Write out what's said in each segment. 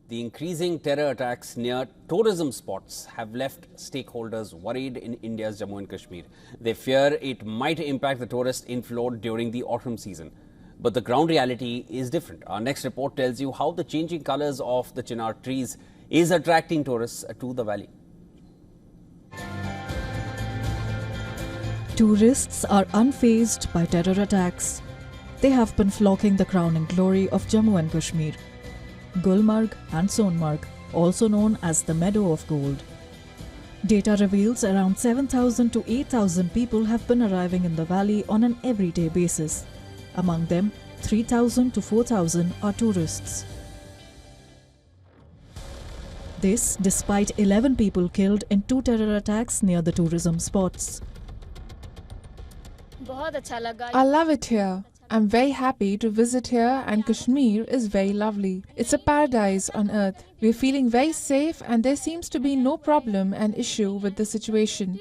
The increasing terror attacks near tourism spots have left stakeholders worried in India's Jammu and Kashmir. They fear it might impact the tourist inflow during the autumn season. But the ground reality is different. Our next report tells you how the changing colors of the chinar trees is attracting tourists to the valley. Tourists are unfazed by terror attacks. They have been flocking the crowning glory of Jammu and Kashmir, Gulmarg and Sonmarg, also known as the Meadow of Gold. Data reveals around 7,000 to 8,000 people have been arriving in the valley on an everyday basis. Among them, 3,000 to 4,000 are tourists. This despite 11 people killed in 2 terror attacks near the tourism spots. I love it here. I'm very happy to visit here and Kashmir is very lovely. It's a paradise on earth. We're feeling very safe and there seems to be no problem and issue with the situation.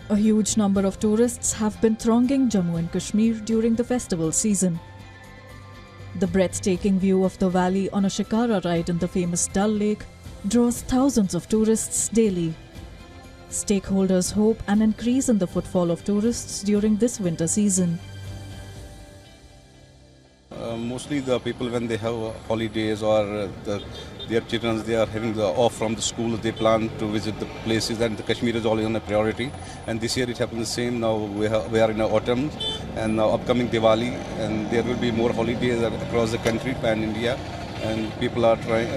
A huge number of tourists have been thronging Jammu and Kashmir during the festival season. The breathtaking view of the valley on a shikara ride in the famous Dal Lake draws thousands of tourists daily. Stakeholders hope an increase in the footfall of tourists during this winter season. Mostly the people, when they have holidays or their children, they are having the off from the school, they plan to visit the places, and the Kashmir is always on a priority. And this year it happened the same. Now we are in autumn and now upcoming Diwali, and there will be more holidays across the country and India, and people are trying.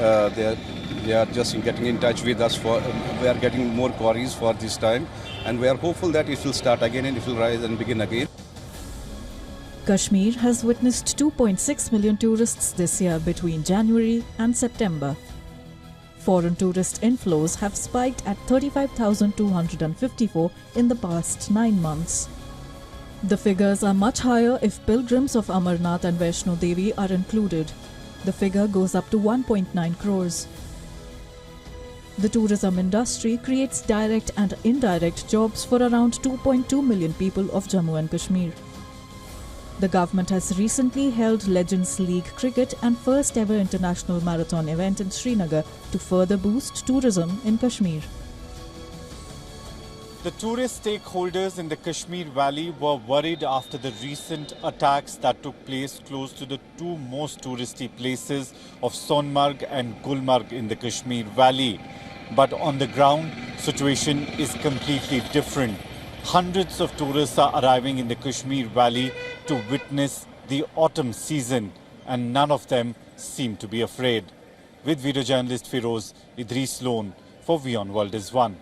They are just getting in touch with us. We are getting more queries for this time, and we are hopeful that it will start again and it will rise and begin again. Kashmir has witnessed 2.6 million tourists this year between January and September. Foreign tourist inflows have spiked at 35,254 in the past 9 months. The figures are much higher if pilgrims of Amarnath and Vaishno Devi are included. The figure goes up to 1.9 crores. The tourism industry creates direct and indirect jobs for around 2.2 million people of Jammu and Kashmir. The government has recently held Legends League cricket and first ever international marathon event in Srinagar to further boost tourism in Kashmir. The tourist stakeholders in the Kashmir Valley were worried after the recent attacks that took place close to the 2 most touristy places of Sonmarg and Gulmarg in the Kashmir Valley. But on the ground, situation is completely different. Hundreds of tourists are arriving in the Kashmir Valley to witness the autumn season, and none of them seem to be afraid. With video journalist Firoz, Idris Lone for WION World is One.